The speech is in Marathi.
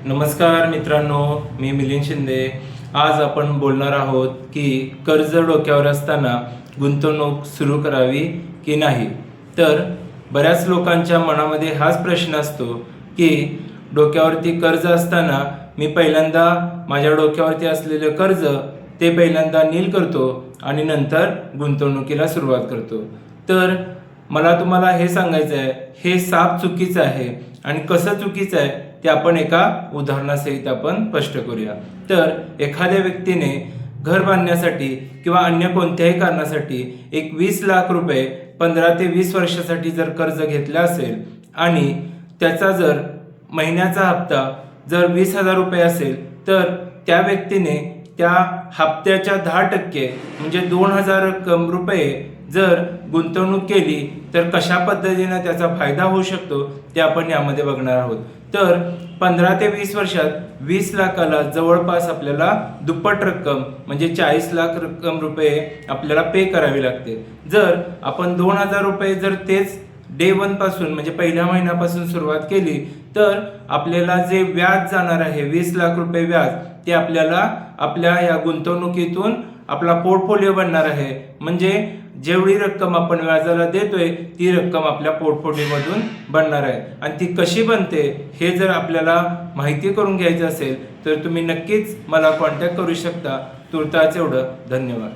नमस्कार मित्रांनो, मी मिलिंद शिंदे। आज आपण बोलणार आहोत की कर्ज डोक्यावर असताना गुंतवणूक सुरू करावी की नाही। तर बऱ्याच लोकांच्या मनामध्ये हाच प्रश्न असतो की डोक्यावरती कर्ज असताना मी पहिल्यांदा माझ्या डोक्यावरती असलेले कर्ज ते पहिल्यांदा नील करतो आणि नंतर गुंतवणुकीला सुरुवात करतो। तर मला तुम्हाला हे सांगायचं आहे, हे साप चुकीचं आहे आणि कसं चुकीचं आहे ते आपण एका उदाहरणासहित आपण स्पष्ट करूया। तर एखाद्या व्यक्तीने घर बांधण्यासाठी किंवा अन्य कोणत्याही कारणासाठी एक 20 लाख रुपये 15 ते 20 वर्षासाठी जर कर्ज घेतला असेल आणि त्याचा जर महिन्याचा हप्ता जर 20,000 रुपये असेल, तर त्या व्यक्तीने त्या हप्त्याच्या 10% म्हणजे 2,000 रुपये जर गुंतवणूक केली तर कशा पद्धतीने त्याचा फायदा होऊ शकतो ते आपण यामध्ये बघणार आहोत। तर 15 ते 20 वर्षात 20 लाखाला जवळपास आपल्याला दुप्पट रक्कम म्हणजे 40 लाख रुपये आपल्याला पे करावी लागते। जर आपण 2,000 रुपये जर तेच डे 1 पासून म्हणजे पहिल्या महिन्यापासून सुरुवात केली तर आपल्याला जे व्याज जाणार आहे 20 लाख रुपये व्याज, ते आपल्याला आपल्या या गुंतवणुकीतून आपला पोर्टफोलिओ बनणार आहे। म्हणजे जेवढी रक्कम आपण व्याजाला देतोय ती रक्कम आपल्या पोर्टफोलिओमधून बनणार आहे। आणि ती कशी बनते हे जर आपल्याला माहिती करून घ्यायचं असेल तर तुम्ही नक्कीच मला कॉन्टॅक्ट करू शकता। तुर्तास एवढं, धन्यवाद।